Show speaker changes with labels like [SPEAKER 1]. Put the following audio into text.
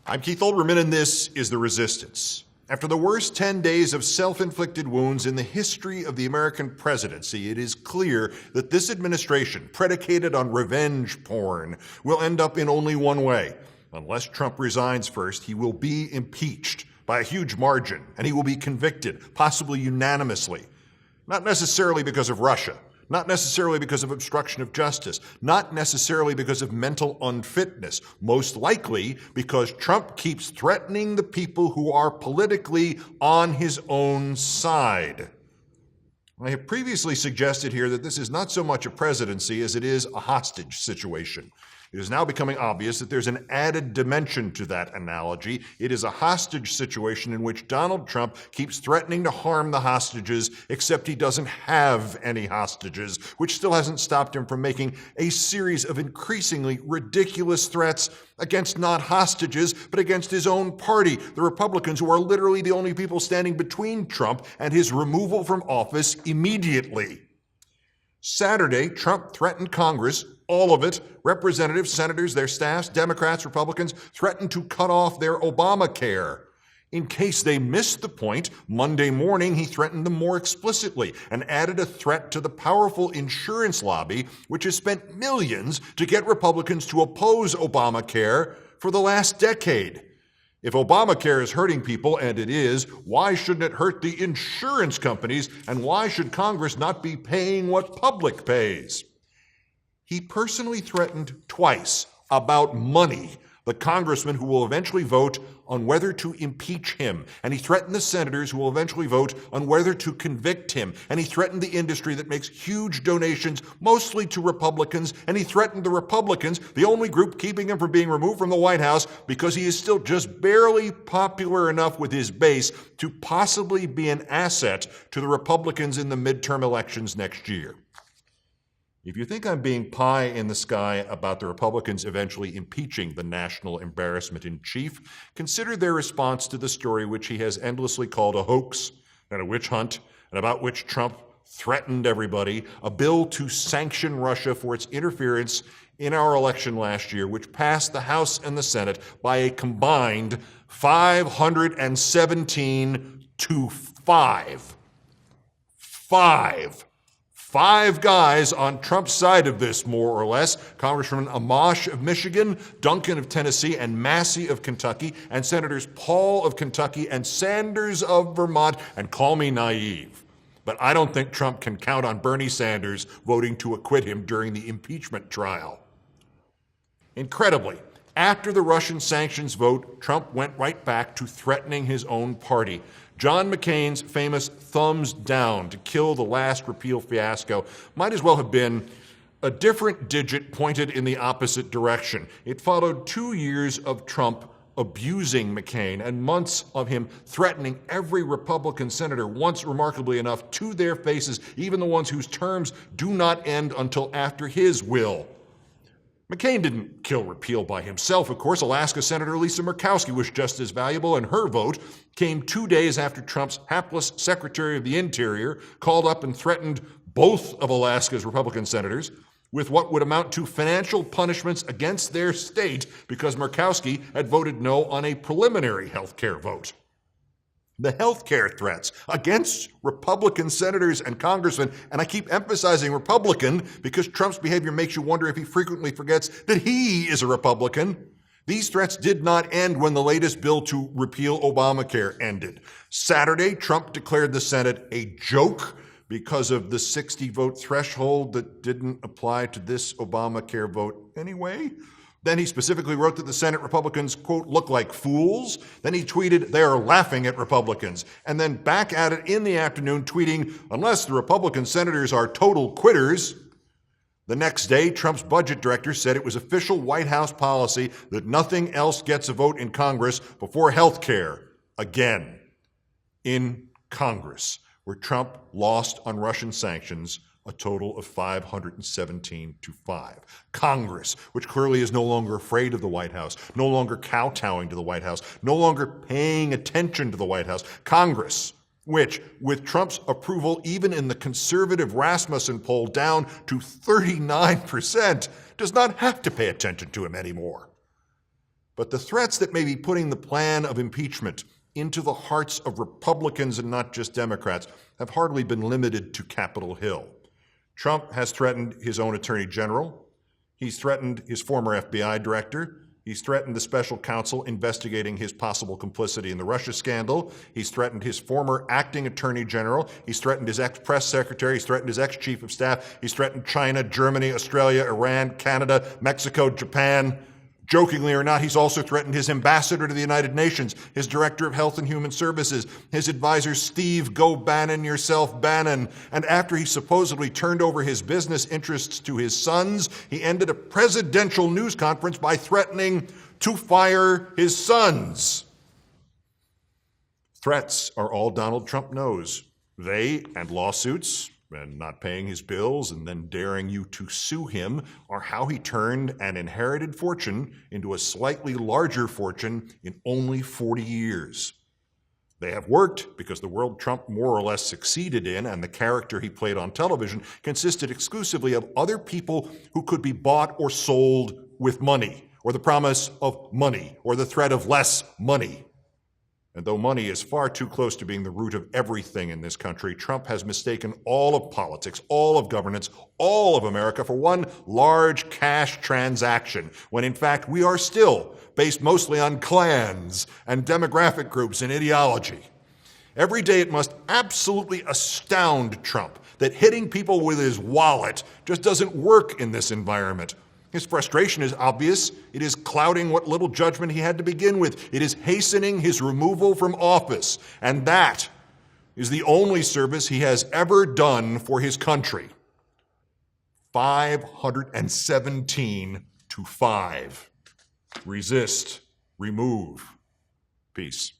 [SPEAKER 1] I'm Keith Olbermann, and this is The Resistance. After the worst 10 days of self-inflicted wounds in the history of the American presidency, it is clear that this administration, predicated on revenge porn, will end up in only one way. Unless Trump resigns first, he will be impeached by a huge margin, and he will be convicted, possibly unanimously. Not necessarily because of Russia. Not necessarily because of obstruction of justice, not necessarily because of mental unfitness, most likely because Trump keeps threatening the people who are politically on his own side. I have previously suggested here that this is not so much a presidency as it is a hostage situation. It is now becoming obvious that there's an added dimension to that analogy. It is a hostage situation in which Donald Trump keeps threatening to harm the hostages, except he doesn't have any hostages, which still hasn't stopped him from making a series of increasingly ridiculous threats against not hostages, but against his own party, the Republicans, who are literally the only people standing between Trump and his removal from office immediately. Saturday, Trump threatened Congress, all of it, representatives, senators, their staffs, Democrats, Republicans, threatened to cut off their Obamacare. In case they missed the point, Monday morning he threatened them more explicitly and added a threat to the powerful insurance lobby, which has spent millions to get Republicans to oppose Obamacare for the last decade. If Obamacare is hurting people, and it is, why shouldn't it hurt the insurance companies, and why should Congress not be paying what public pays? He personally threatened twice about money the congressman who will eventually vote on whether to impeach him. And he threatened the senators who will eventually vote on whether to convict him. And he threatened the industry that makes huge donations, mostly to Republicans. And he threatened the Republicans, the only group keeping him from being removed from the White House, because he is still just barely popular enough with his base to possibly be an asset to the Republicans in the midterm elections next year. If you think I'm being pie in the sky about the Republicans eventually impeaching the national embarrassment-in-chief, consider their response to the story which he has endlessly called a hoax and a witch hunt, and about which Trump threatened everybody, a bill to sanction Russia for its interference in our election last year, which passed the House and the Senate by a combined 517 to 5. Five guys on Trump's side of this, more or less. Congressman Amash of Michigan, Duncan of Tennessee, and Massey of Kentucky, and Senators Paul of Kentucky and Sanders of Vermont, and call me naive. But I don't think Trump can count on Bernie Sanders voting to acquit him during the impeachment trial. Incredibly, after the Russian sanctions vote, Trump went right back to threatening his own party. John McCain's famous thumbs down to kill the last repeal fiasco might as well have been a different digit pointed in the opposite direction. It followed 2 years of Trump abusing McCain and months of him threatening every Republican senator, once remarkably enough, to their faces, even the ones whose terms do not end until after his will. McCain didn't kill repeal by himself, of course. Alaska Senator Lisa Murkowski was just as valuable, and her vote came 2 days after Trump's hapless Secretary of the Interior called up and threatened both of Alaska's Republican senators with what would amount to financial punishments against their state because Murkowski had voted no on a preliminary health care vote. The health care threats against Republican senators and congressmen, and I keep emphasizing Republican because Trump's behavior makes you wonder if he frequently forgets that he is a Republican. These threats did not end when the latest bill to repeal Obamacare ended. Saturday, Trump declared the Senate a joke because of the 60-vote threshold that didn't apply to this Obamacare vote anyway. Then he specifically wrote that the Senate Republicans, quote, look like fools. Then he tweeted, they are laughing at Republicans. And then back at it in the afternoon, tweeting, unless the Republican senators are total quitters. The next day, Trump's budget director said it was official White House policy that nothing else gets a vote in Congress before health care. Again, in Congress, where Trump lost on Russian sanctions a total of 517 to 5. Congress, which clearly is no longer afraid of the White House, no longer kowtowing to the White House, no longer paying attention to the White House. Congress, which, with Trump's approval even in the conservative Rasmussen poll down to 39%, does not have to pay attention to him anymore. But the threats that may be putting the plan of impeachment into the hearts of Republicans and not just Democrats have hardly been limited to Capitol Hill. Trump has threatened his own attorney general. He's threatened his former FBI director. He's threatened the special counsel investigating his possible complicity in the Russia scandal. He's threatened his former acting attorney general. He's threatened his ex-press secretary. He's threatened his ex-chief of staff. He's threatened China, Germany, Australia, Iran, Canada, Mexico, Japan. Jokingly or not, he's also threatened his ambassador to the United Nations, his director of health and human services, his advisor, Steve Go Bannon Yourself Bannon. And after he supposedly turned over his business interests to his sons, he ended a presidential news conference by threatening to fire his sons. Threats are all Donald Trump knows. They and lawsuits and not paying his bills and then daring you to sue him are how he turned an inherited fortune into a slightly larger fortune in only 40 years. They have worked because the world Trump more or less succeeded in and the character he played on television consisted exclusively of other people who could be bought or sold with money, or the promise of money, or the threat of less money. And though money is far too close to being the root of everything in this country, Trump has mistaken all of politics, all of governance, all of America for one large cash transaction, when in fact we are still based mostly on clans and demographic groups and ideology. Every day it must absolutely astound Trump that hitting people with his wallet just doesn't work in this environment. His frustration is obvious. It is clouding what little judgment he had to begin with. It is hastening his removal from office. And that is the only service he has ever done for his country. 517-5. Resist. Remove. Peace.